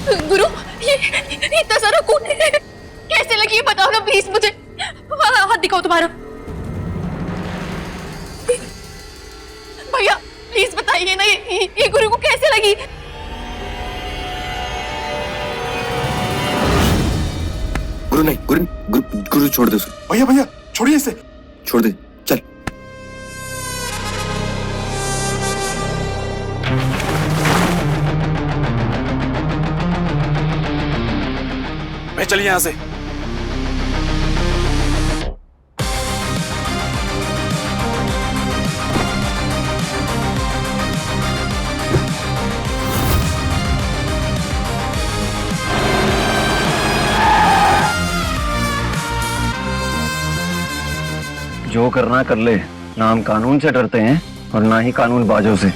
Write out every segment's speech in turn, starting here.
गुरु, ये इतना सारा खून कैसे लगी, बताओ ना प्लीज मुझे। हाथ दिखाओ तुम्हारा। भैया प्लीज बताइए ना, ये गुरु को कैसे लगी। गुरु नहीं, गुरु छोड़ दे उसको। भैया भैया छोड़िए इसे। छोड़ दे, चल। मैं चलिए यहां से। जो करना कर ले, ना हम कानून से डरते हैं और ना ही कानून बाजों से।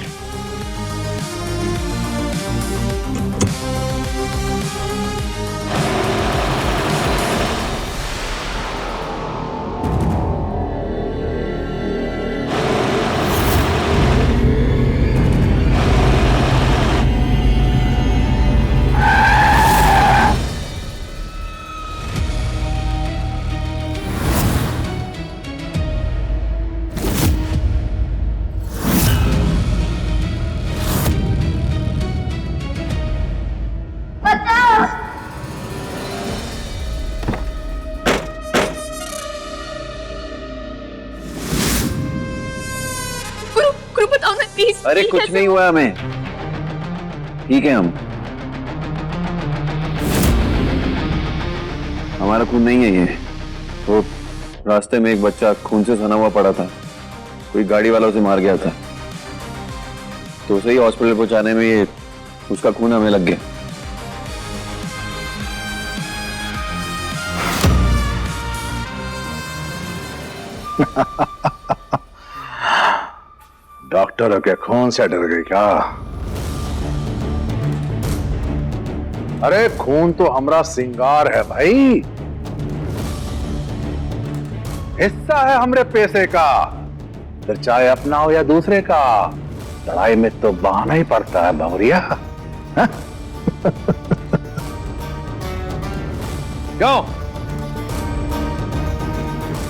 गुरु बताओ ना प्लीज। अरे कुछ नहीं हुआ हमें, ठीक है हम। हमारा खून नहीं है ये। वो रास्ते में एक बच्चा खून से सना हुआ पड़ा था, कोई गाड़ी वाला उसे मार गया था, तो उसे ही हॉस्पिटल पहुंचाने में ये उसका खून हमें लग गया। डॉक्टरों के खून से डर गई क्या? अरे खून तो हमारा सिंगार है भाई, हिस्सा है हमरे पैसे का, फिर चाहे अपना हो या दूसरे का। लड़ाई में तो बहाना ही पड़ता है बावरिया। क्यों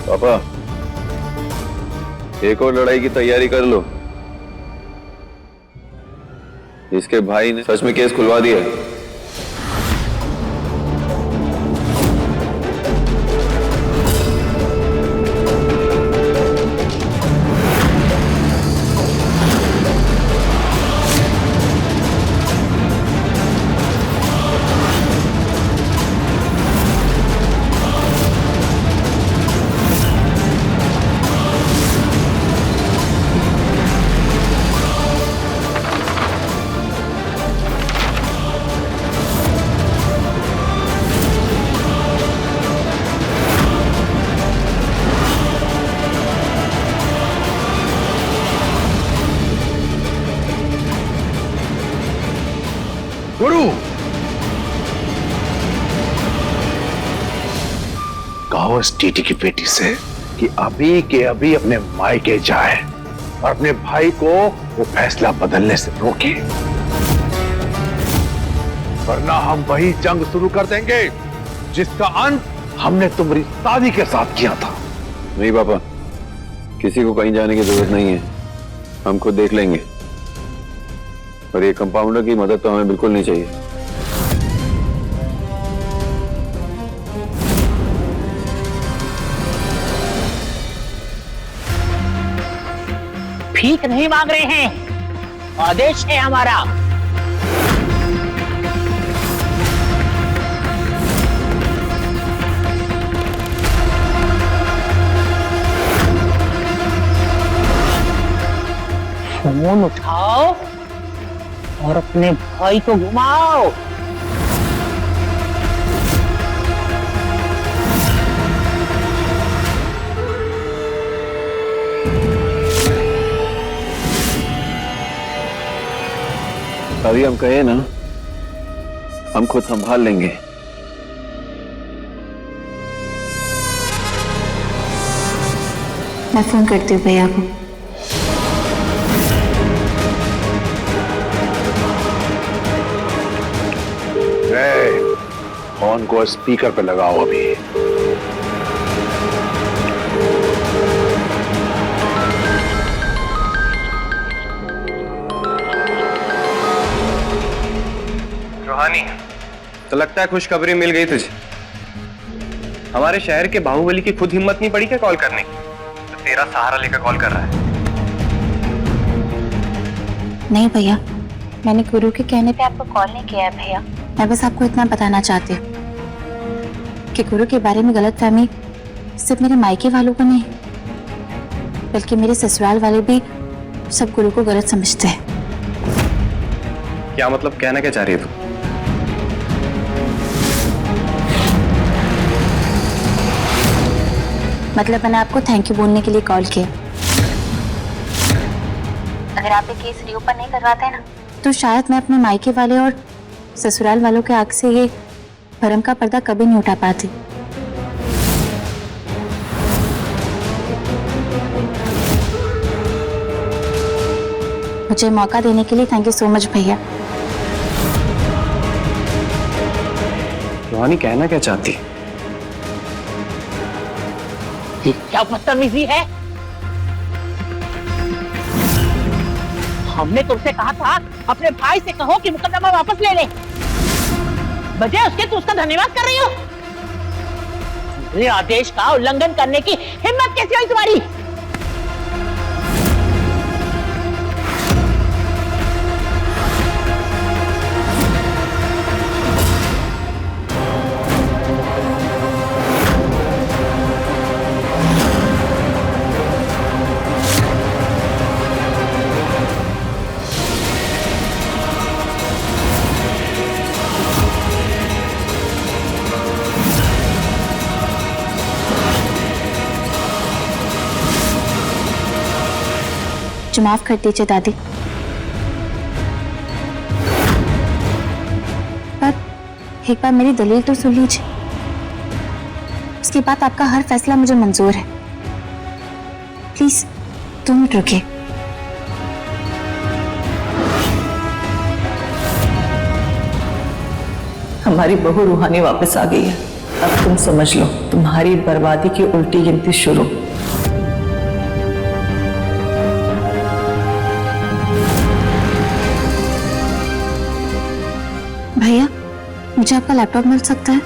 पापा, एक और लड़ाई की तैयारी कर लो। इसके भाई ने सच में केस खुलवा दिया। गुरु, कहो इस टीटी की बेटी से कि अभी के अभी अपने मायके जाए और अपने भाई को वो फैसला बदलने से रोके, वरना हम वही जंग शुरू कर देंगे जिसका अंत हमने तुम्हारी शादी के साथ किया था। नहीं पापा, किसी को कहीं जाने की जरूरत नहीं है, हम खुद देख लेंगे। और ये कंपाउंडर की मदद तो हमें बिल्कुल नहीं चाहिए। भीख नहीं मांग रहे हैं, आदेश है हमारा। फोन उठाओ और अपने भाई को घुमाओ। अभी हम कहे ना, हम खुद संभाल लेंगे। मैं फोन करती हूँ भैया को। फोन को स्पीकर पे लगाओ अभी। रूहानी, तो लगता है खुशखबरी मिल गई तुझे। हमारे शहर के बाहुबली की खुद हिम्मत नहीं पड़ी क्या कॉल करने की, तो तेरा सहारा लेकर कॉल कर रहा है। नहीं भैया, मैंने गुरु के कहने पे आपको कॉल नहीं किया है भैया। मैं बस आपको इतना बताना चाहती हूँ कि गुरु के बारे में गलतफहमी सिर्फ मेरे मायके वालों को नहीं, बल्कि मेरे ससुराल वाले भी सब गुरु को गलत समझते हैं। क्या मतलब, कहना क्या चाह रही है तू? मतलब मैंने आपको थैंक यू बोलने के लिए कॉल किया। अगर आप ये केस रीओपन नहीं करवाते ना, तो शायद मैं अपने मायके वाले और ससुराल वालों के आग से ये भरम का पर्दा कभी नहीं उठा पाती। मुझे मौका देने के लिए थैंक यू सो मच भैया। रूहानी, कहना क्या चाहती है? क्या बदतमीजी है? हमने तुमसे कहा था अपने भाई से कहो कि मुकदमा वापस ले ले, बजाय उसके तू उसका धन्यवाद कर रही हो। मेरे आदेश का उल्लंघन करने की हिम्मत कैसे हुई तुम्हारी? मुझे माफ कर दीजिए दादी, पर एक बार मेरी दलील तो सुन लीजिए। उसके बाद आपका हर फैसला मुझे मंजूर है। प्लीज 2 मिनट रुकिए। हमारी बहू रूहानी वापस आ गई है। अब तुम समझ लो, तुम्हारी बर्बादी की उल्टी गिनती शुरू। भैया, मुझे आपका लैपटॉप मिल सकता है?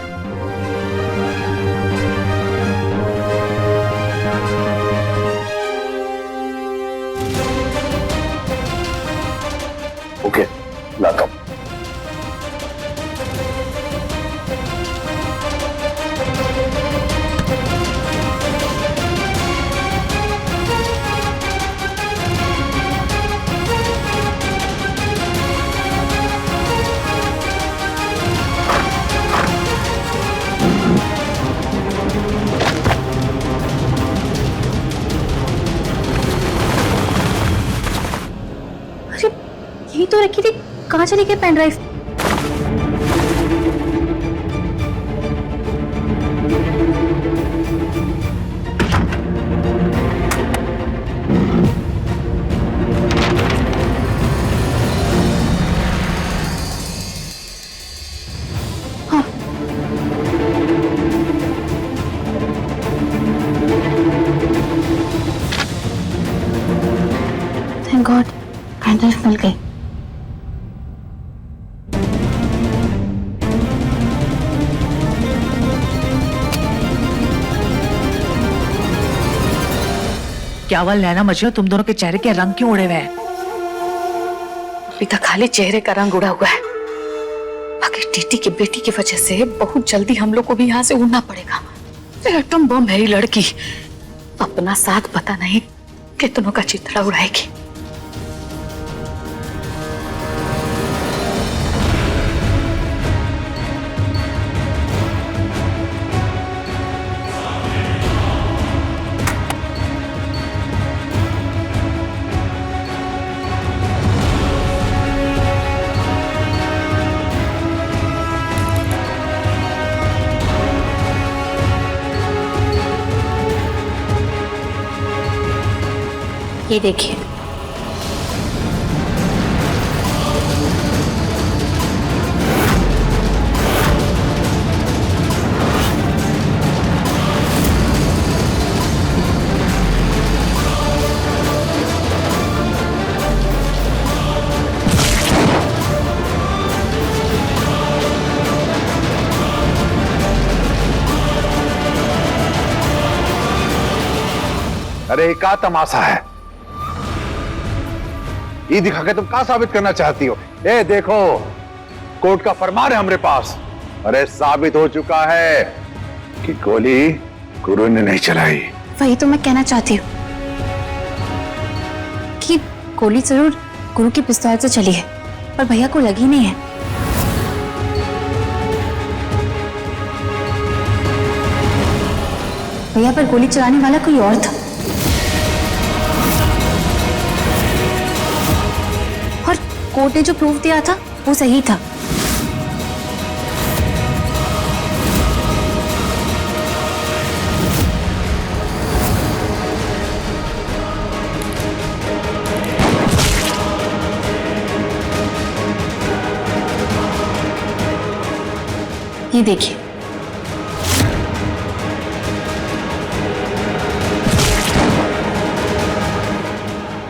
ओके, लाता हूं। यही तो रखी थी, कहाँ चली गई पेन ड्राइव? हाँ, थैंक गॉड, पेन ड्राइव मिल गई। क्या हुआ नैना मछियो, तुम दोनों के चेहरे के रंग क्यों उड़े हुए हैं? अभी तक खाली चेहरे का रंग उड़ा हुआ है, बाकी टीटी की बेटी की वजह से बहुत जल्दी हम लोग को भी यहाँ से उड़ना पड़ेगा। एटम बम है ये लड़की, अपना साथ पता नहीं कितनों का चितड़ा उड़ाएगी। ये देखिए, अरे ये क्या तमाशा है? ये दिखा के तुम क्या साबित करना चाहती हो? ए देखो, कोर्ट का फरमान है हमारे पास। अरे साबित हो चुका है कि गोली गुरु ने नहीं चलाई। वही तो मैं कहना चाहती हूँ कि गोली जरूर गुरु की पिस्तौल से चली है, पर भैया को लगी नहीं है। भैया पर गोली चलाने वाला कोई और था, और कोर्ट ने जो प्रूफ दिया था वो सही था। ये देखिए,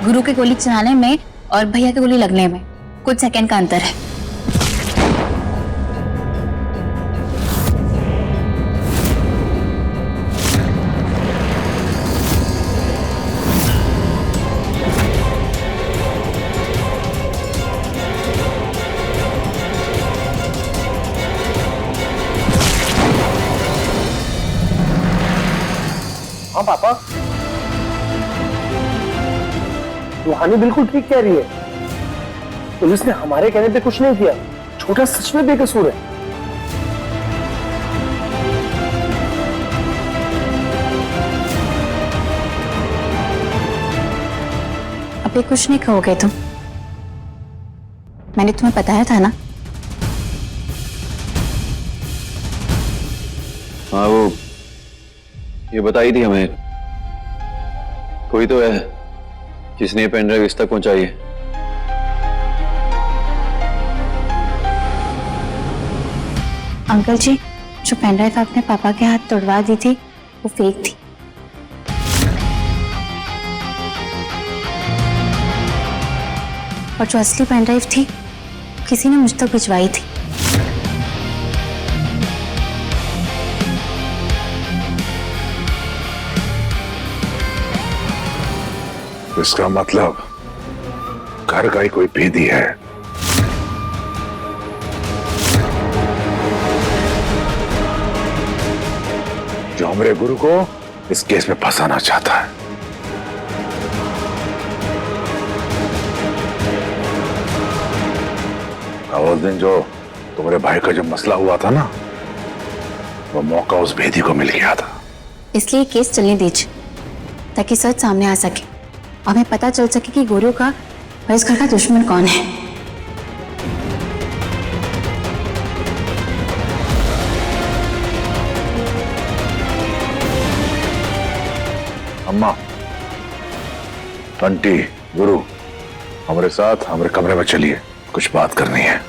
गुरु की गोली चलाने में और भैया की गोली लगने में कुछ सेकंड का अंतर है। हाँ पापा, रूहानी बिल्कुल ठीक कह रही है। पुलिस ने हमारे कहने पे कुछ नहीं किया। छोटा सच में बेकसूर है। अभी कुछ नहीं कहोगे तुम? मैंने तुम्हें बताया था ना। हाँ, वो ये बताई थी हमें। कोई तो है जिसने ये पेन ड्राइव इस तक पहुंचाई है। अंकल जी, जो पेन ड्राइव आपने पापा के हाथ तोड़वा दी थी वो फेक थी। और जो असली पेन ड्राइव थी किसी ने मुझ तक भिजवाई थी। इसका मतलब घर का ही कोई भेदी है। जो हमारे गुरु को इस केस में फंसाना चाहता है। उस दिन जो तुम्हारे भाई का जो मसला हुआ था ना, वो मौका उस भेदी को मिल गया था। इसलिए केस चलने दीजिए ताकि सच सामने आ सके, हमें पता चल सके कि गुरु का और इस घर का दुश्मन कौन है। अम्मा, आंटी, गुरु, हमारे साथ हमारे कमरे में चलिए, कुछ बात करनी है।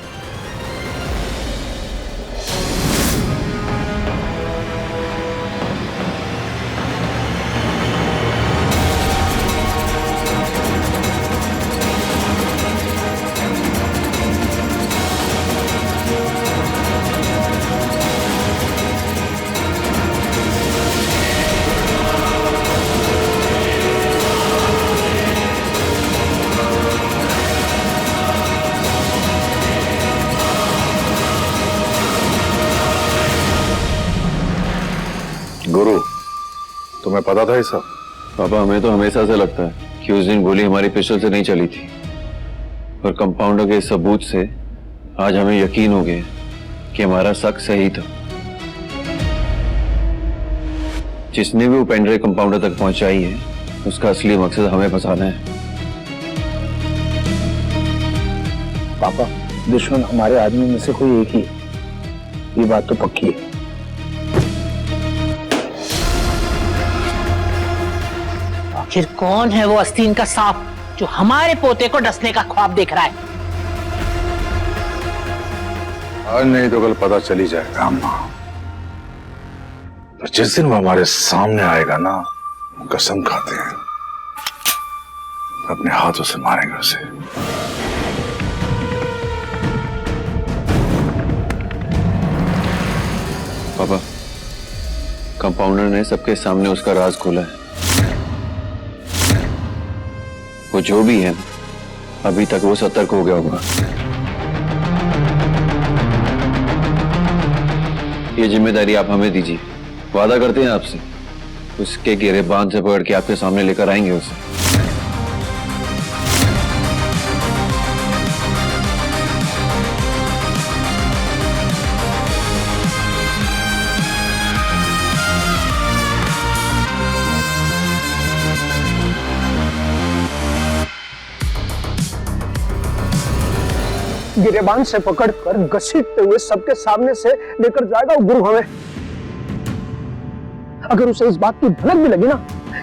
गुरु, तुम्हें पता था ये सब? पापा, हमें तो हमेशा से लगता है कि उस दिन गोली हमारी पिस्टल से नहीं चली थी, पर कंपाउंडर के सबूत से आज हमें यकीन हो गया कि हमारा शक सही था। जिसने भी वो पेन ड्राइव कंपाउंडर तक पहुंचाई है, उसका असली मकसद हमें फंसाना है। पापा, दुश्मन हमारे आदमी में से कोई एक ही है, ये बात तो पक्की है। आखिर कौन है वो आस्तीन का सांप जो हमारे पोते को डसने का ख्वाब देख रहा है? आज नहीं तो कल पता चली जाएगा अम्मा। तो जिस दिन वो हमारे सामने आएगा ना, कसम खाते हैं अपने हाथों से मारेंगे उसे। पापा, कंपाउंडर ने सबके सामने उसका राज खोला है। जो भी है अभी तक वो सतर्क हो गया होगा। ये जिम्मेदारी आप हमें दीजिए। वादा करते हैं आपसे, उसके गिरेबान से पकड़ के आपके सामने लेकर आएंगे उसे। गिरेबान से पकड़कर घसीटते हुए सबके सामने से लेकर जाएगा वो गुरु हमें। अगर उसे इस बात की भनक भी लगी ना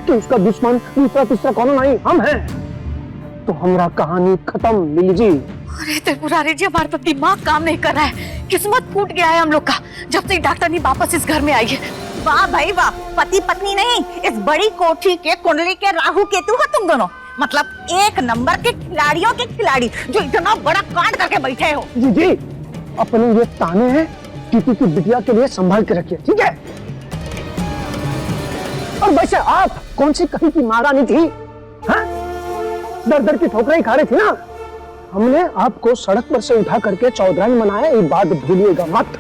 कि उसका दुश्मन दूसरा तीसरा कौन नहीं हम हैं, तो हमारा कहानी खत्म मिली जी। अरे त्रिपुरारी जी, हमारा तो दिमाग काम नहीं कर रहा है। किस्मत फूट गया है हम लोग का, जब से डॉक्टर नहीं वापस इस घर में आई है। वाह भाई वाह, पति पत्नी नहीं, इस बड़ी कोठी के कुंडली के राहु केतु हो तुम दोनों। मतलब एक नंबर के खिलाड़ियों के खिलाड़ी, जो इतना बड़ा कांड करके बैठे हो। जी जी, अपने ये ताने हैं टीपी की बिटिया के लिए संभाल के रखिए, ठीक है? और वैसे आप कौन सी कहीं की महारानी थी? हाँ? दर दर की ठोकरें ही खा रही थी ना। हमने आपको सड़क पर से उठा करके चौधरानी मनाया, ये बात भूलिएगा मत।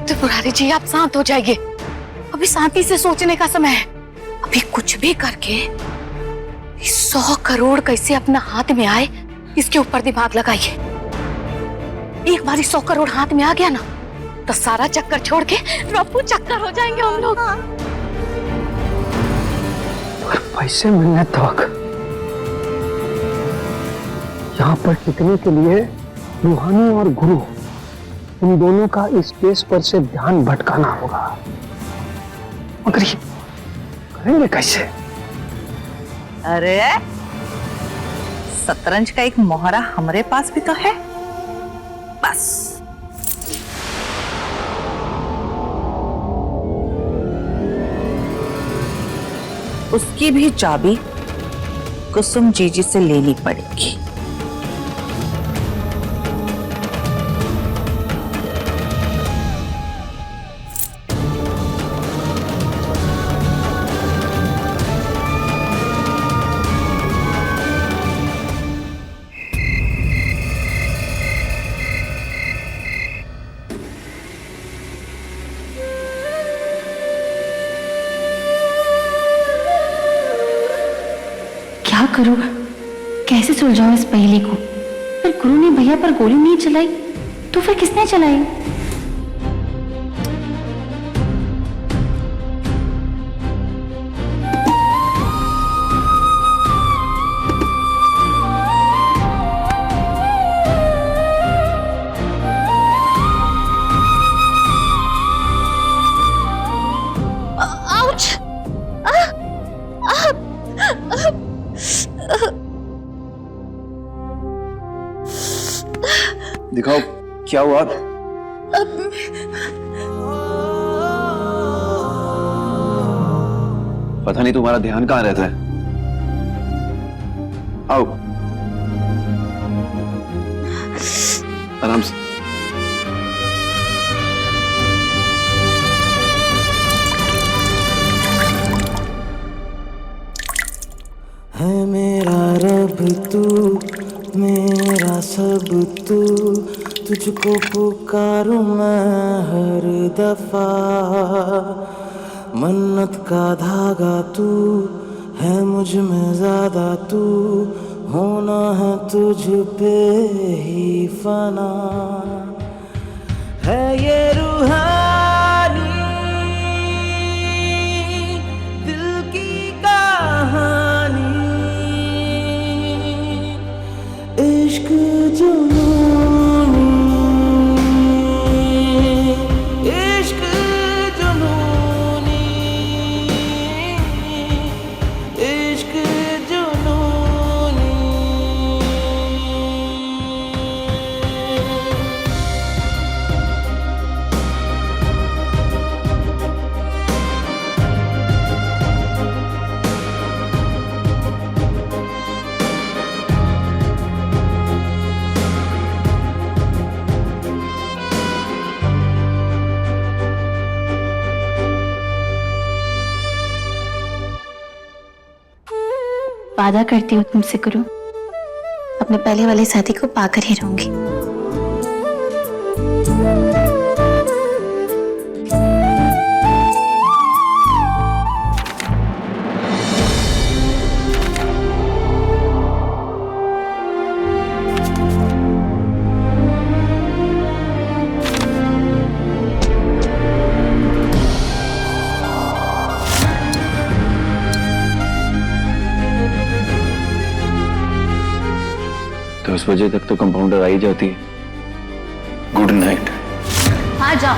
त्रिपुरारी जी, आप शांत हो जाइए। अभी शांति से सोचने का समय है। अभी कुछ भी करके 100 करोड़ कैसे अपना हाथ में आए, इसके ऊपर दिमाग लगाइए। एक बार 100 करोड़ हाथ में आ गया ना, तो सारा चक्कर छोड़ के रफू चक्कर हो जाएंगे हम लोग। और पैसे मिलने तक यहाँ पर टिकने के लिए रूहानी और गुरु, उन दोनों का इस केस पर से ध्यान भटकाना होगा। मगर ये करेंगे कैसे? अरे शतरंज का एक मोहरा हमारे पास भी तो है। बस उसकी भी चाबी कुसुम जीजी से लेनी पड़ेगी। क्या करूं? कैसे सुलझाऊं इस पहेली को? फिर गुरु ने भैया पर गोली नहीं चलाई तो फिर किसने चलाई? दिखाओ क्या हुआ? पता नहीं तुम्हारा ध्यान कहाँ रहता है। आओ आराम से। है मेरा रब तू, मेरा सब तू, तुझको पुकारूं मैं हर दफा। मन्नत का धागा तू है, मुझ में ज्यादा तू, होना है तुझ पे ही फना। है ये रूहानी दिल की कहानी, इश्क जुनूनी, इश्क जुनूनी, इश्क जुनूनी। वादा करती हूँ तुमसे गुरु, अपने पहले वाले साथी को पाकर ही रहूंगी। तो 10 बजे तक तो कंपाउंडर आ ही जाती है। Good night. हाँ जाओ,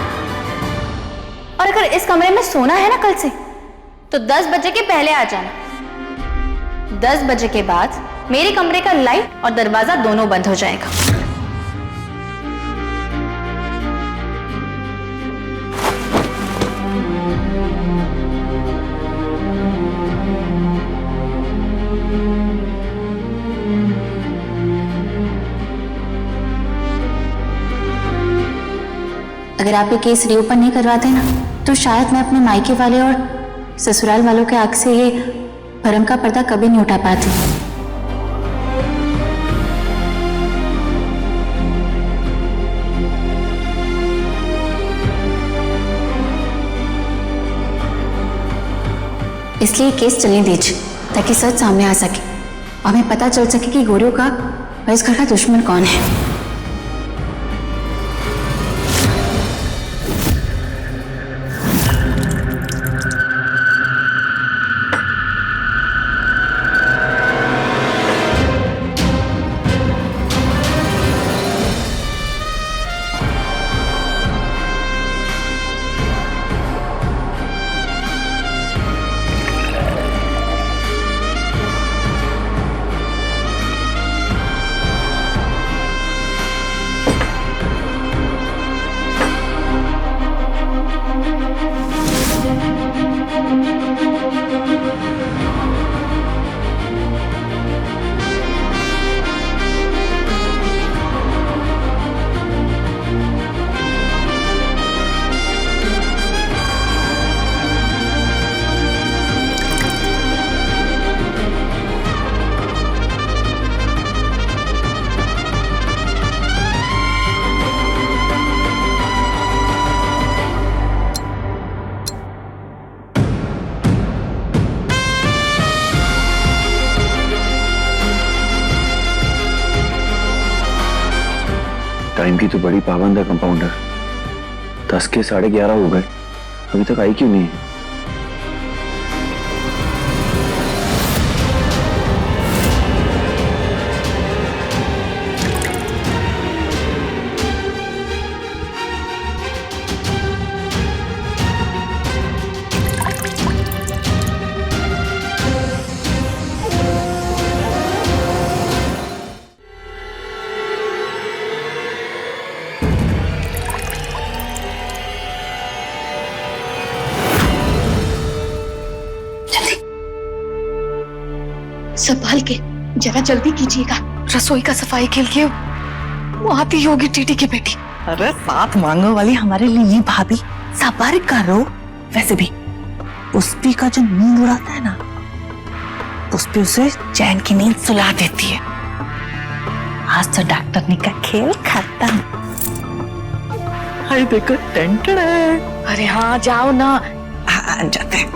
और अगर इस कमरे में सोना है ना कल से, तो 10 बजे के पहले आ जाना। 10 बजे के बाद मेरे कमरे का लाइट और दरवाजा दोनों बंद हो जाएगा। अगर आप ये केस रीओपन नहीं करवाते ना, तो शायद मैं अपने मायके वाले और ससुराल वालों के आंख से ये भरम का पर्दा कभी नहीं उठा पाती। इसलिए केस चलने दीजिए, ताकि सच सामने आ सके और हमें पता चल सके कि गोरियों का और इस घर का दुश्मन कौन है। टाइम की तो बड़ी पाबंद है कंपाउंडर। 10 के 11:30 हो गए, अभी तक आई क्यों नहीं है? संभाल के, जरा जल्दी कीजिएगा। रसोई का सफाई के लिए वो आती होगी टीटी की बेटी। अरे साथ मांगने वाली हमारे लिए ये भाभी सबर करो। वैसे भी पुष्पी का जो नींद उड़ाता है ना, पुष्पी उसे चैन की नींद सुला देती है। आज तो डॉक्टरनी का खेल खत्म। हाय देखो टेंशन है। अरे हाँ जाओ ना। हाँ जाते हैं।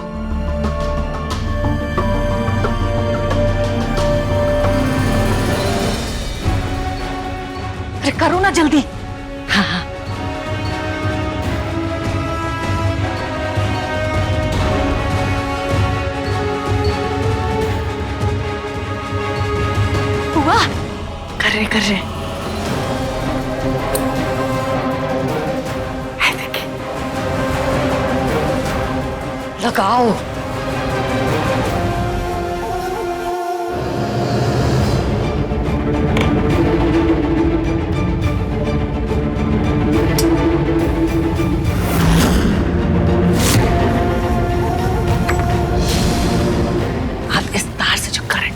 अरे करो ना जल्दी। हाँ हाँ हुआ। कर रहे है, देखिए लगाओ।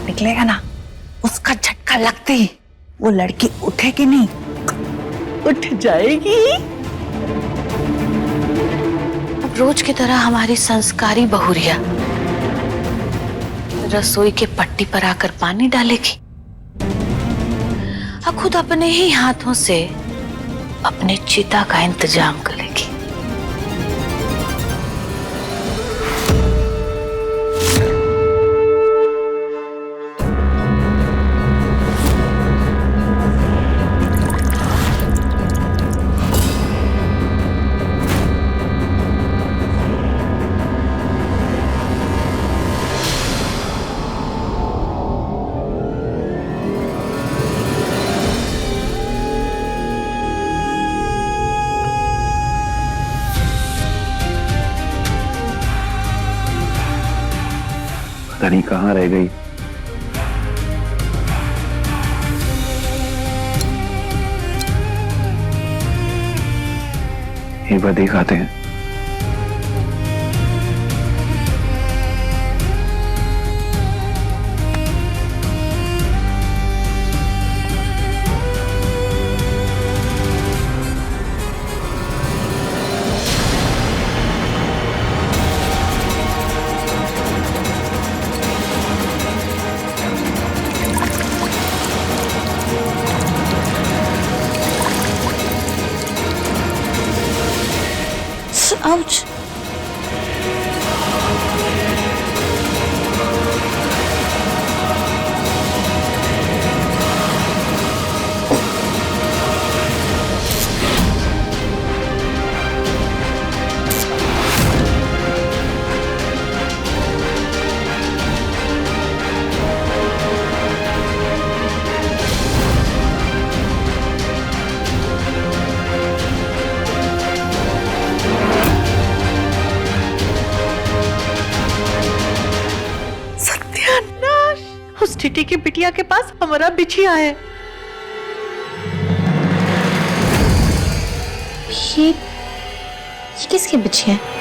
निकलेगा ना, उसका झटका लगते ही वो लड़की उठेगी नहीं, उठ जाएगी। अब रोज की तरह हमारी संस्कारी बहुरिया रसोई के पट्टी पर आकर पानी डालेगी और खुद अपने ही हाथों से अपने चिता का इंतजाम करेगी। पता नहीं कहाँ रह गई। एक बार दिखाते हैं। Ouch. उस टीटी की बिटिया के पास हमारा बिछिया है। ये किसके बिछिया है?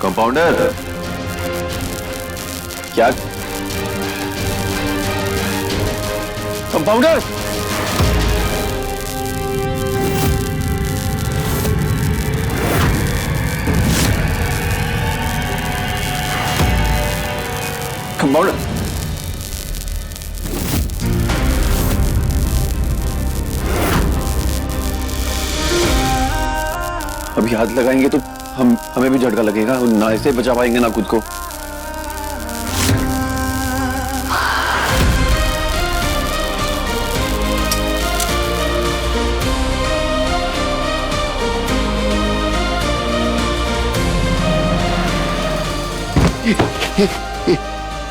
कंपाउंडर, क्या कंपाउंडर? कंपाउंडर, अभी हाथ लगाएंगे तो हमें भी झटका लगेगा, ना ऐसे बचा पाएंगे ना खुद को।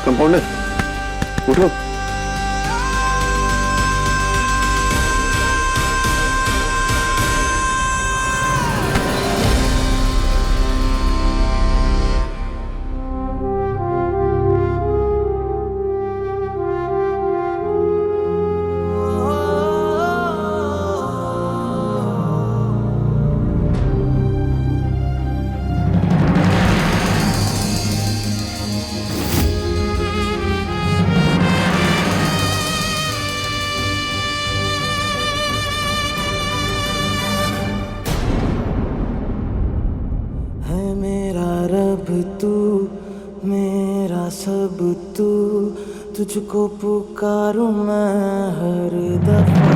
कंपाउंडर उठो। सब तू, तुझको पुकारूं मैं हर दफा।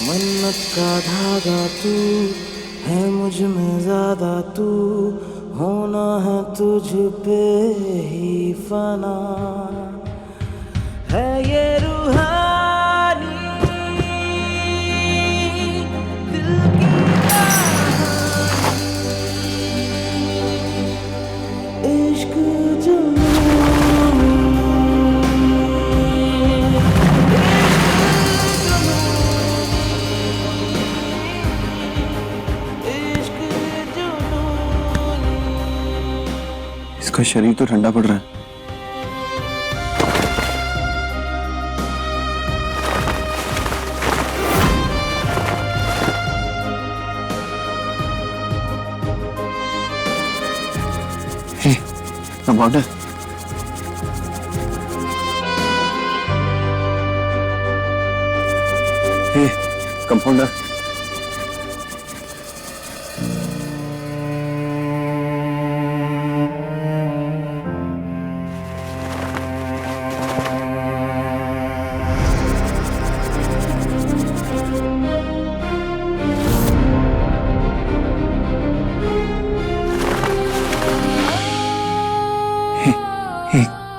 मन्नत का धागा तू है, मुझ में ज्यादा तू, होना है तुझ पे ही फना। है ये रूहानी दिल की इश्क जुनूनी, इश्क जुनूनी। इसका शरीर तो ठंडा पड़ रहा है। कंपाउंडर, कंपाउंडर,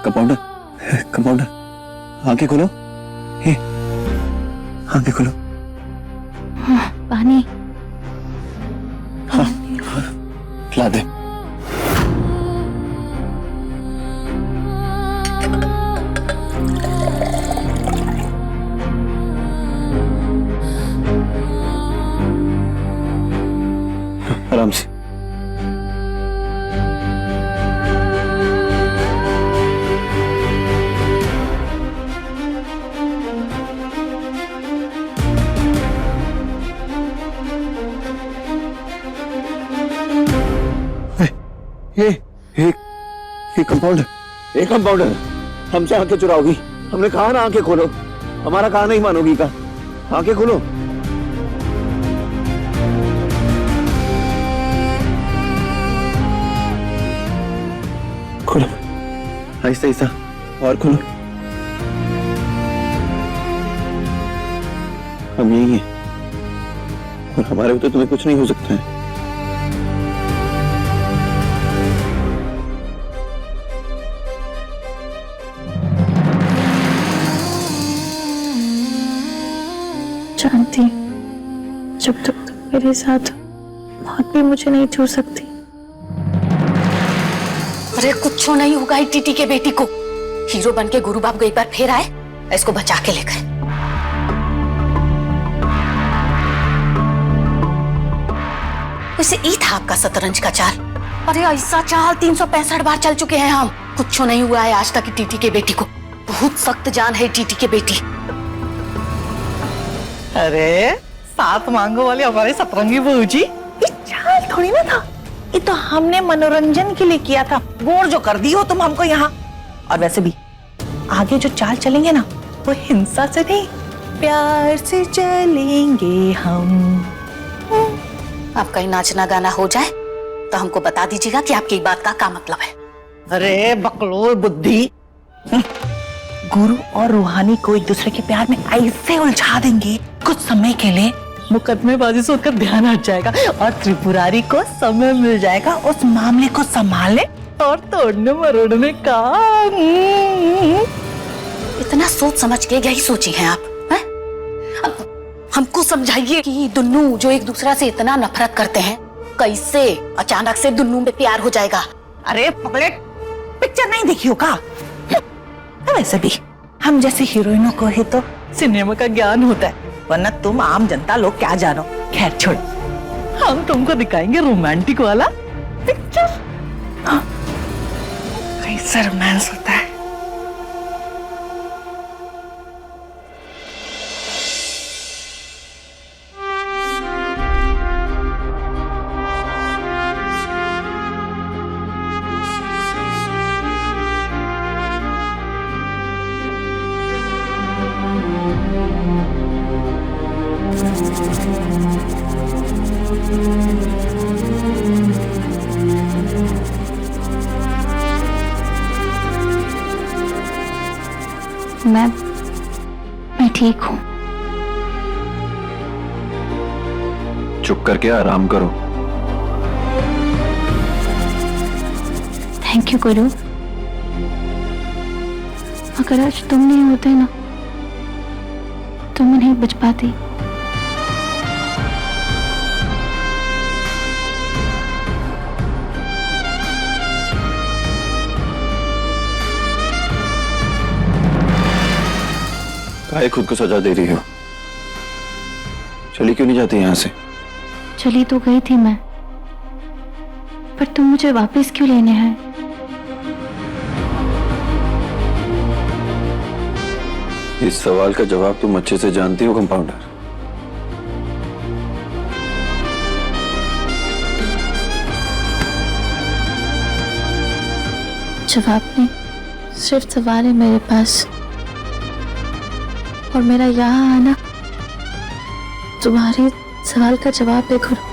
कंपाउंडर, कंपाउंडर, आंखें खोलो। हे, आंखें खोलो। पानी। हाँ, ला दे। आराम से। ये कंपाउंडर, हमसे आंखें चुराओगी। हमने कहा ना आंखें खोलो, हमारा कहा नहीं मानोगी का। आंखें खोलो। खोलो, आहिस्ता आहिस्ता, और खोलो। हम यही हैं और हमारे तो तुम्हें कुछ नहीं हो सकता है। जानती, जब तक तुम मेरे साथ, मौत भी मुझे नहीं छू सकती। अरे कुछ नहीं होगा ही टीटी के बेटी को। हीरो बन के गुरु बाप को एक बार फिर आए, इसको बचा के ले गए। वैसे ई था आपका शतरंज का चाल। अरे ऐसा चाल 365 बार चल चुके हैं हम। कुछ नहीं हुआ है आज तक की टीटी के बेटी को। बहुत सख्त जान है टीटी के बेटी। अरे सात मांगो वाले हमारे सतरंगी बहू जी, ये चाल थोड़ी ना था, ये तो हमने मनोरंजन के लिए किया था। बोर जो कर दी हो तुम हमको यहाँ। और वैसे भी आगे जो चाल चलेंगे ना, वो हिंसा से नहीं, प्यार से चलेंगे हम। आपका ही नाचना गाना हो जाए तो हमको बता दीजिएगा कि आपकी बात का क्या मतलब है। अरे बकलोल बुद्धि, गुरु और रूहानी को एक दूसरे के प्यार में ऐसे उलझा देंगे, कुछ समय के लिए मुकदमेबाजी से उनका ध्यान हट जाएगा और त्रिपुरारी को समय मिल जाएगा उस मामले को संभालने और तोड़ने मरोड़ने का। इतना सोच समझ के यही सोची हैं आप, हैं? अब हमको समझाइए कि दुन्नू जो एक दूसरा से इतना नफरत करते हैं, कैसे अचानक से दुन्नू में प्यार हो जाएगा। अरे पगलेट, पिक्चर नहीं देखी हो का? वैसे भी हम जैसे हीरोइनों को ही तो सिनेमा का ज्ञान होता है, वरना तुम आम जनता लोग क्या जानो। खैर छोड़, हम तुमको दिखाएंगे रोमांटिक वाला पिक्चर। कैसा रोमांस होता है। ठीक हूँ। चुप करके आराम करो। थैंक यू गुरु। अगर आज तुम नहीं होते ना तो मैं नहीं बच पाती। काहे खुद को सजा दे रही हो? चली क्यों नहीं जाती यहाँ से? चली तो गई थी मैं, पर तुम मुझे वापस क्यों लेने हैं? इस सवाल का जवाब तुम अच्छे से जानती हो कंपाउंडर। जवाब नहीं, सिर्फ सवाल है मेरे पास, और मेरा यहाँ आना तुम्हारे सवाल का जवाब है गुरु।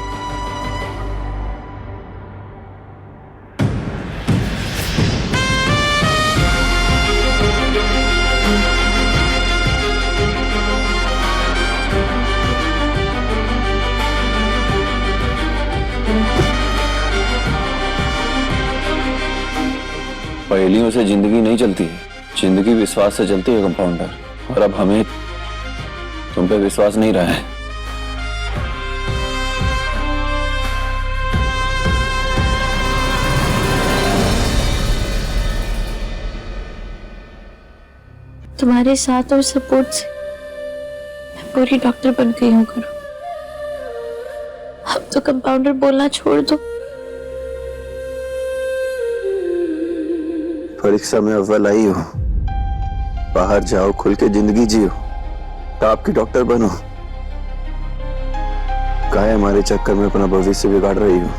पहेलियों से जिंदगी नहीं चलती है, जिंदगी विश्वास से चलती है कंपाउंडर। और अब हमें तुम पे विश्वास नहीं रहा है। तुम्हारे साथ और सपोर्ट से मैं पूरी डॉक्टर बन गई हूँ गुरु। अब तो कंपाउंडर बोलना छोड़ दो। परीक्षा में अव्वल आई हो, बाहर जाओ, खुल के जिंदगी जियो, टॉप की डॉक्टर बनो। काहे हमारे चक्कर में अपना भविष्य बिगाड़ रही हो?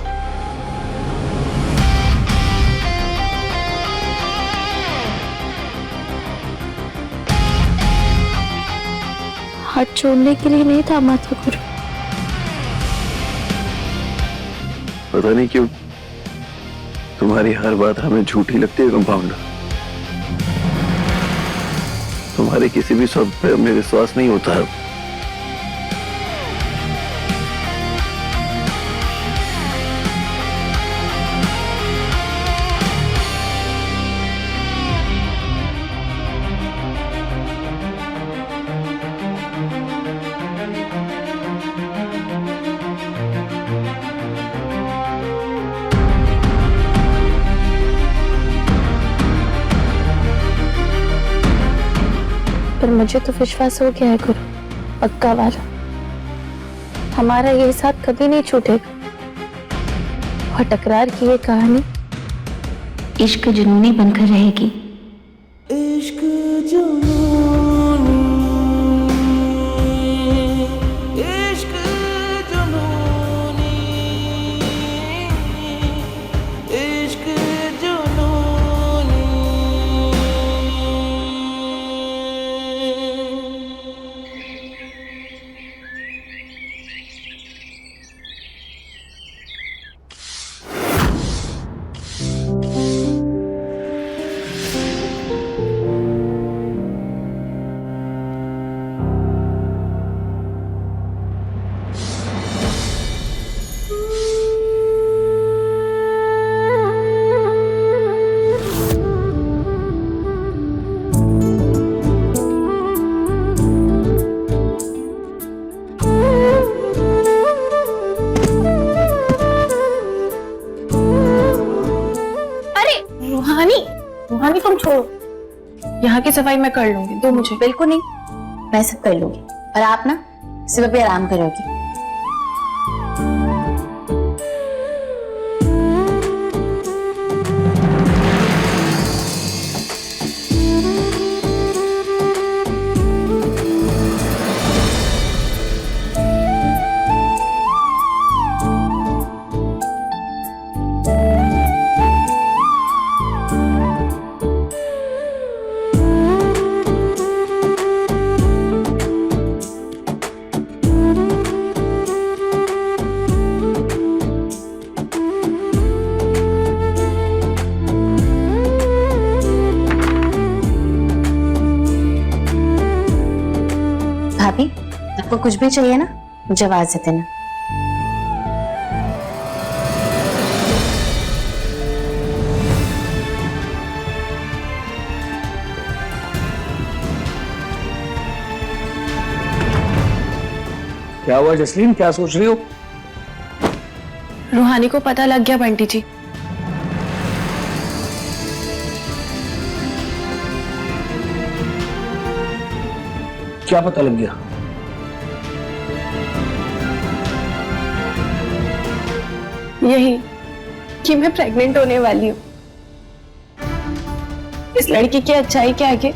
हाथ छोड़ने के लिए नहीं था माता गुरु। पता नहीं क्यों तुम्हारी हर बात हमें झूठी लगती है कंपाउंडर। तुम्हारे किसी भी शब्द पे हमें विश्वास नहीं होता है। पर मुझे तो विश्वास हो गया है गुरु, पक्का वाला। हमारा ये साथ कभी नहीं छूटेगा, और टकरार की ये कहानी इश्क जुनूनी बनकर रहेगी। इश्क जुनूनी, इश्क जुनूनी, इश्क जुनूनी। रूहानी तुम छोड़ो, यहाँ की सफाई मैं कर लूंगी, दो मुझे। बिल्कुल नहीं, मैं सब कर लूंगी, और आप ना सुबह भी आराम करोगी। भाभी, आपको कुछ भी चाहिए ना, मुझे आवाज दे देना। क्या हुआ जसलीन, क्या सोच रही हो? रूहानी को पता लग गया बंटी जी। क्या पता लग गया? यही कि मैं प्रेग्नेंट होने वाली हूँ। इस लड़की की अच्छाई के आगे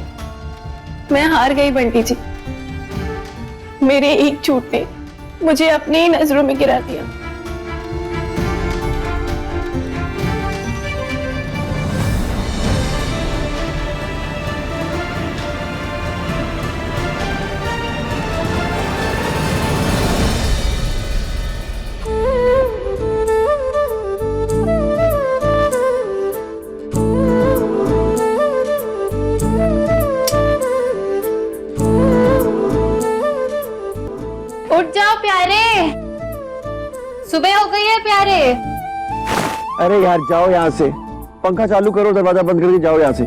मैं हार गई बंटी जी। मेरे एक झूठ ने मुझे अपनी ही नजरों में गिरा दिया। उठ जाओ प्यारे, सुबह हो गई है प्यारे। अरे यार जाओ यहाँ से, पंखा चालू करो, दरवाजा बंद करके जाओ यहाँ से।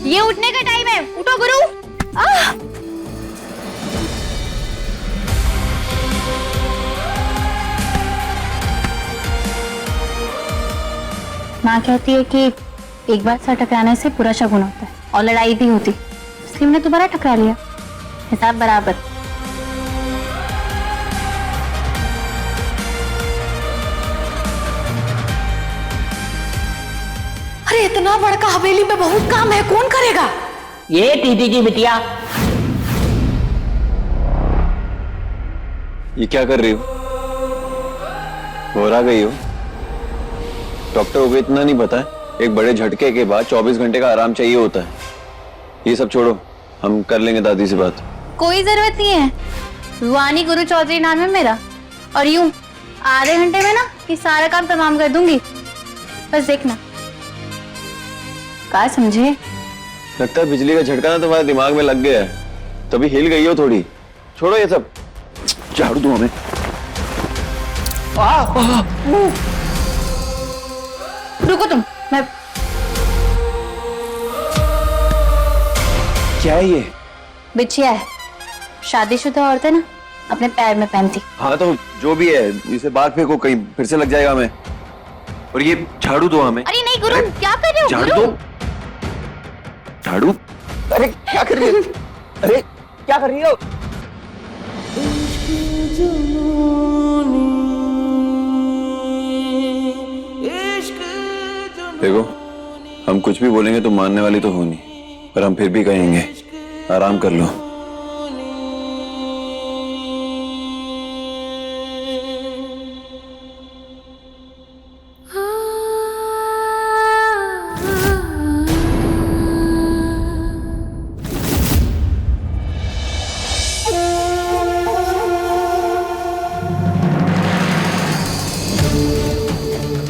ये उठने का टाइम है, उठो गुरु। माँ कहती है कि एक बार से टकराने से पूरा शगुन होता है और लड़ाई भी होती, इसलिए मैंने दोबारा टकरा लिया। हिसाब बराबर। अरे इतना बड़का हवेली में बहुत काम है, कौन करेगा? ये दीदी की बिटिया। ये क्या कर रही हो? घबरा गई हो? डॉक्टर को इतना नहीं पता है, एक बड़े झटके के बाद 24 घंटे का आराम चाहिए होता है। ये सब छोड़ो, हम कर लेंगे दादी से बात। कोई जरूरत नहीं है, रूहानी गुरु चौधरी नाम है मेरा, और यूं आधे घंटे में ना ये सारा काम तमाम कर दूंगी। बस देखना। क्या समझे? लगता है बिजली का झटका ना तुम्हारे दिमाग में लग गया है, तभी हिल गई हो थोड़ी। छोड़ो ये सब, झाड़ू दो हमें। रुको तुम, मैं क्या है ये? बिछिया है, शादीशुदा औरतें ना अपने पैर में पहनती। हाँ तो जो भी है, इसे बाहर फेंको, कहीं फिर से लग जाएगा हमें। और ये झाड़ू दो हमें। अरे नहीं गुरु, क्या कर रहे हो? झाड़ू दो, झाड़ू। अरे क्या कर रही हो? अरे क्या कर रही हो? देखो, हम कुछ भी बोलेंगे तो मानने वाली तो हो नहीं, पर हम फिर भी कहेंगे आराम कर लो।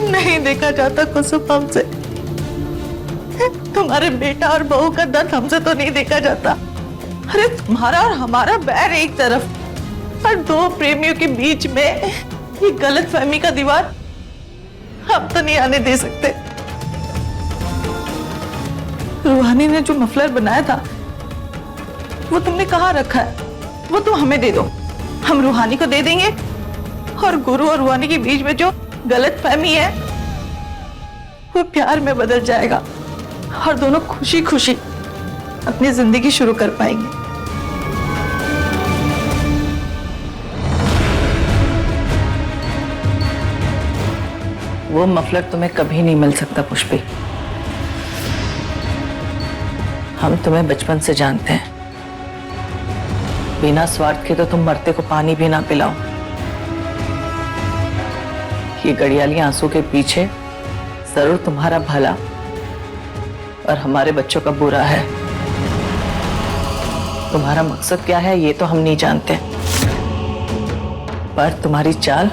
नहीं देखा जाता कुसुम हमसे, तुम्हारे बेटा और बहू का दर्द हमसे तो नहीं देखा जाता। अरे तुम्हारा और हमारा बैर एक तरफ, और दो प्रेमियों के बीच में ये गलतफहमी का दीवार हम तो नहीं आने दे सकते। रूहानी ने जो मफलर बनाया था वो तुमने कहाँ रखा है? वो तुम हमें दे दो, हम रूहानी को दे देंगे, और गुरु और रूहानी के बीच में जो गलतफहमी है वो प्यार में बदल जाएगा, और दोनों खुशी खुशी अपनी जिंदगी शुरू कर पाएंगे। वो मफलर तुम्हें कभी नहीं मिल सकता पुष्पी। हम तुम्हें बचपन से जानते हैं, बिना स्वार्थ के तो तुम मरते को पानी भी ना पिलाओ। ये गड़ियाली आंसू के पीछे जरूर तुम्हारा भला और हमारे बच्चों का बुरा है। तुम्हारा मकसद क्या है ये तो हम नहीं जानते, पर तुम्हारी चाल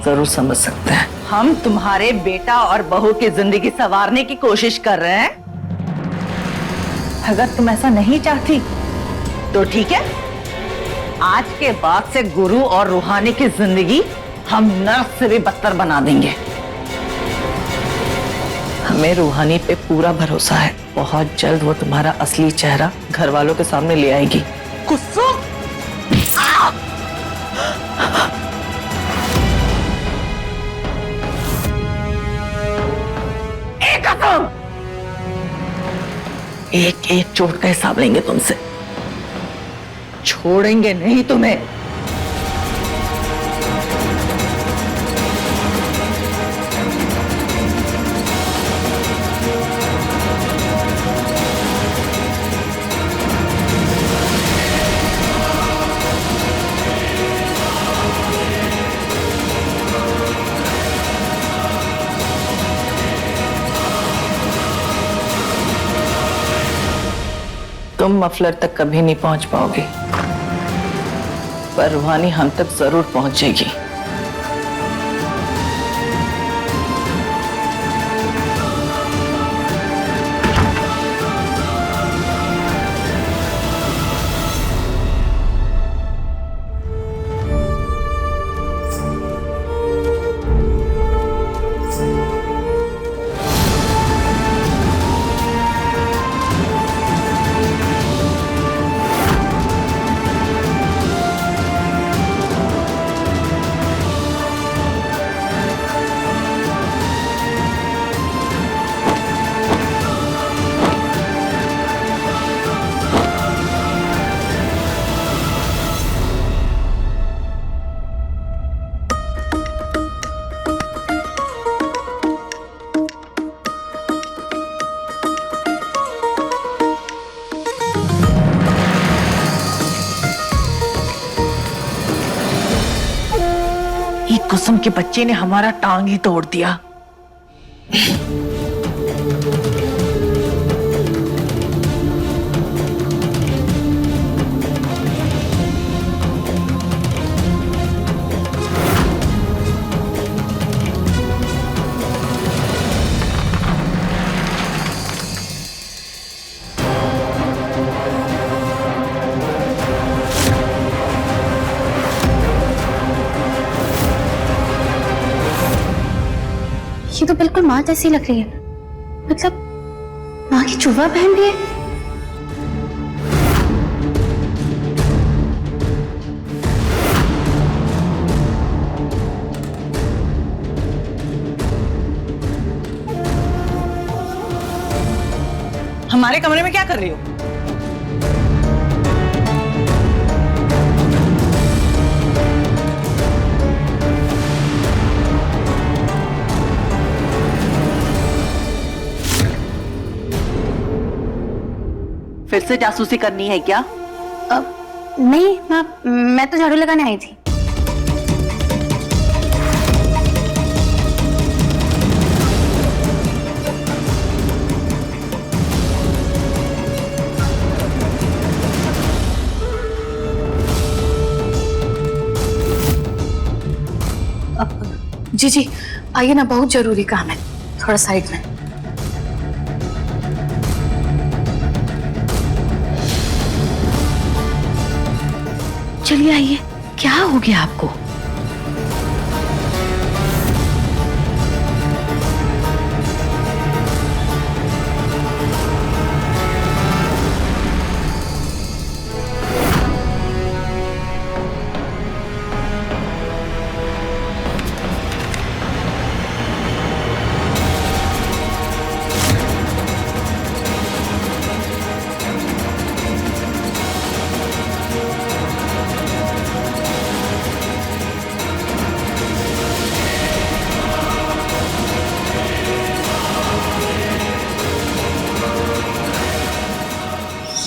जरूर समझ सकते हैं। हम तुम्हारे बेटा और बहू की जिंदगी संवारने की कोशिश कर रहे हैं। अगर तुम ऐसा नहीं चाहती तो ठीक है, आज के बाद से गुरु और रूहानी की जिंदगी हम नर्क से भी बदतर बना देंगे। हमें रूहानी पे पूरा भरोसा है, बहुत जल्द वो तुम्हारा असली चेहरा घर वालों के सामने ले आएगी। कुसुम, एक एक चोट का हिसाब लेंगे तुमसे, छोड़ेंगे नहीं तुम्हें। तुम मफलर तक कभी नहीं पहुंच पाओगे, पर रूहानी हम तक जरूर पहुंचेगी। कुसुम के बच्चे ने हमारा टांग ही तोड़ दिया। ये तो बिल्कुल माँ जैसी लग रही है, मतलब माँ की जुआ बहन भी है। हमारे कमरे में क्या कर रही हो? फिर से जासूसी करनी है क्या? नहीं मैं तो झाड़ू लगाने आई थी। जी आइए ना, बहुत जरूरी काम है, थोड़ा साइड में। चलिए आइए, क्या हो गया आपको?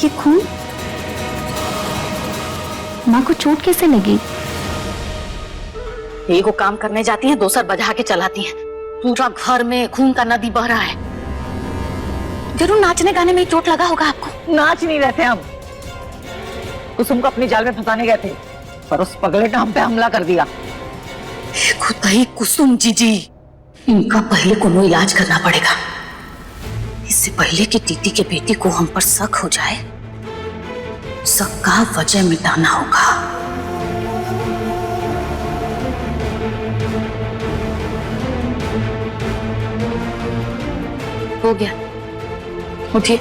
ये खून माँ को चोट कैसे लगी? एक को काम करने जाती हैं, दूसर बजा के चलाती हैं। पूरा घर में खून का नदी बह रहा है। जरूर नाचने गाने में ही चोट लगा होगा आपको। नाच नहीं रहे थे हम, कुसुम को अपनी जाल में फंसाने गए थे, पर उस पगले ने हम पे हमला कर दिया। खुद ही कुसुम जीजी इनका पहले कोनो इलाज करना पड़ेगा। इससे पहले कि टीटी के बेटी को हम पर शक हो जाए, शक का वजह मिटाना होगा। हो गया, उठिए।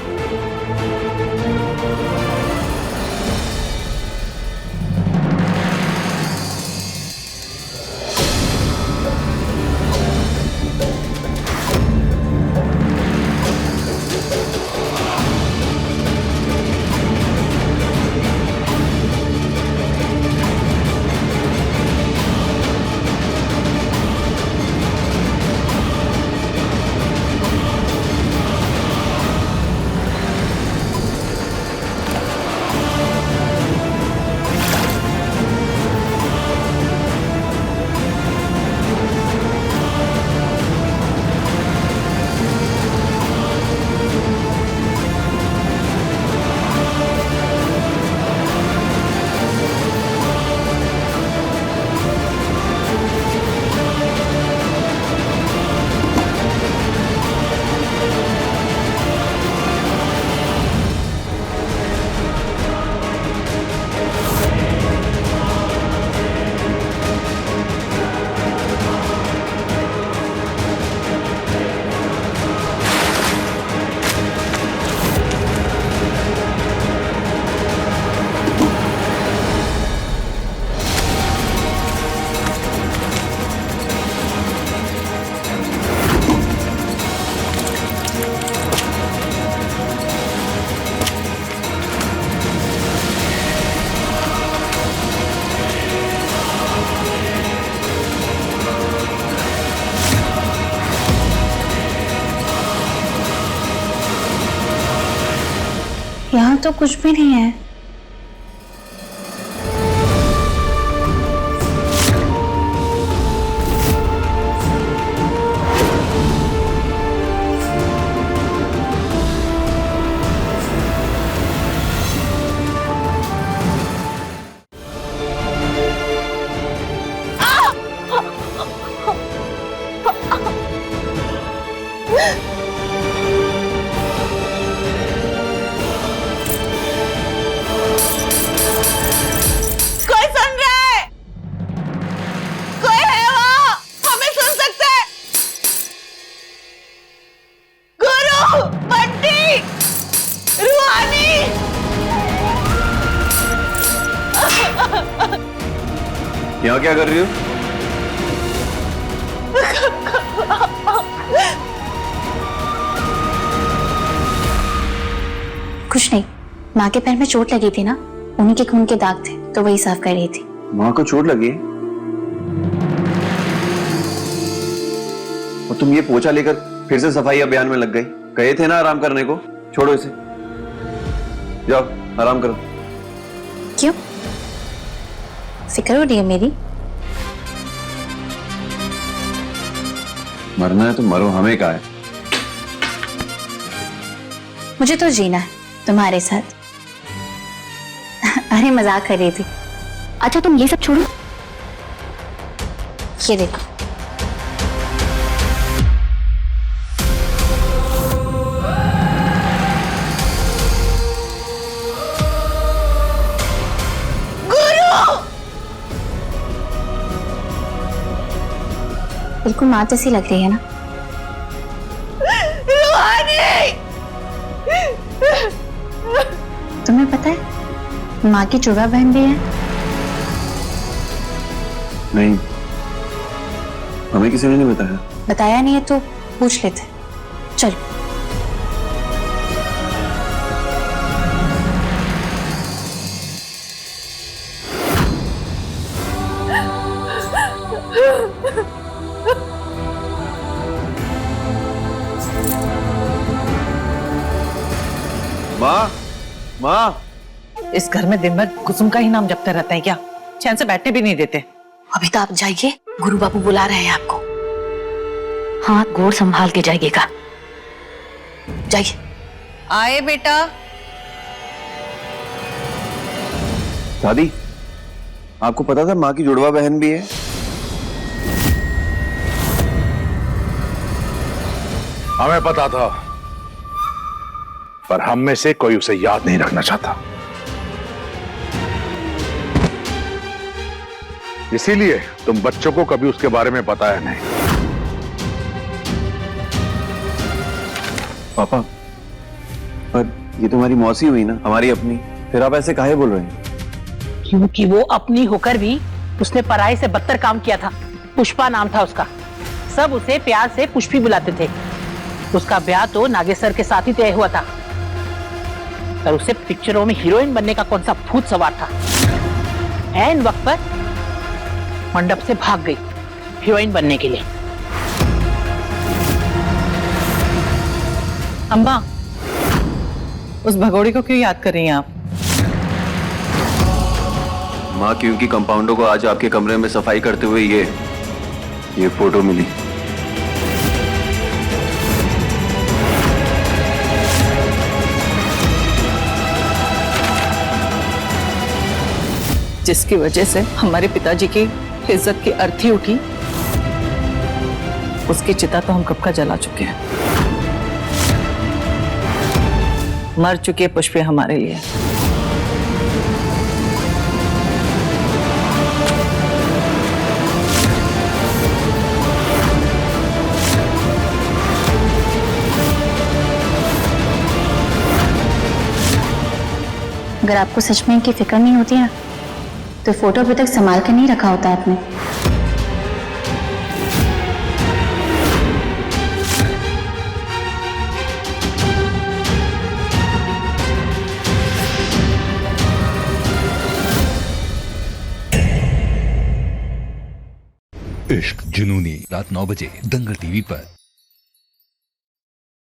यहाँ तो कुछ भी नहीं है। यहाँ क्या कर रही हो? कुछ नहीं, माँ के पैर में चोट लगी थी ना, उन्हीं के खून के दाग थे तो वही साफ कर रही थी। माँ को चोट लगी? और तुम ये पोछा लेकर फिर से सफाई अभियान में लग गई? कहे थे ना आराम करने को, छोड़ो इसे, जाओ आराम करो। क्यों? फिक्र हो रही है मेरी? मरना है तो मरो, हमें क्या है? मुझे तो जीना है तुम्हारे साथ। अरे मजाक कर रही थी। अच्छा तुम ये सब छोड़ो, ये देखो। बिल्कुल माँ जैसी लग रही है ना? तुम्हें पता है माँ की जुड़वा बहन भी है? नहीं, हमें किसी ने नहीं बताया। बताया नहीं है तो पूछ लेते। चलो। माँ, माँ, इस घर में दिन भर कुसुम का ही नाम जपते रहते हैं क्या? चैन से बैठने भी नहीं देते। अभी तो आप जाइए, गुरु बाबू बुला रहे हैं आपको। हाँ, गोड़ संभाल के जाइएगा, जाइए। आए बेटा। दादी, आपको पता था माँ की जुड़वा बहन भी है? हमें पता था, पर हम में से कोई उसे याद नहीं रखना चाहता। इसीलिए तुम बच्चों को कभी उसके बारे में बताया नहीं। पापा, पर ये तुम्हारी मौसी हुई ना, हमारी अपनी, फिर आप ऐसे काहे बोल रहे हैं? क्योंकि वो अपनी होकर भी उसने पराई से बदतर काम किया था। पुष्पा नाम था उसका। सब उसे प्यार से पुष्पी बुलाते थे। उसका ब्याह तो नागेश्वर के साथ ही तय हुआ था, पर उसे पिक्चरों में हीरोइन बनने का कौन सा भूत सवार था। ऐन वक्त पर मंडप से भाग गई हीरोइन बनने के लिए। अम्मा, उस भगोड़ी को क्यों याद कर रही हैं आप? माँ, क्योंकि कंपाउंडर को आज आपके कमरे में सफाई करते हुए ये फोटो मिली। जिसकी वजह से हमारे पिताजी की इज्जत की अर्थी उठी, उसकी चिता तो हम कब का जला चुके हैं। मर चुकी है पुष्पी हमारे लिए। अगर आपको सच में इनकी फिक्र नहीं होती ना, तो फोटो अभी तक संभाल कर नहीं रखा होता आपने। इश्क जुनूनी, रात 9 बजे दंगल टीवी पर।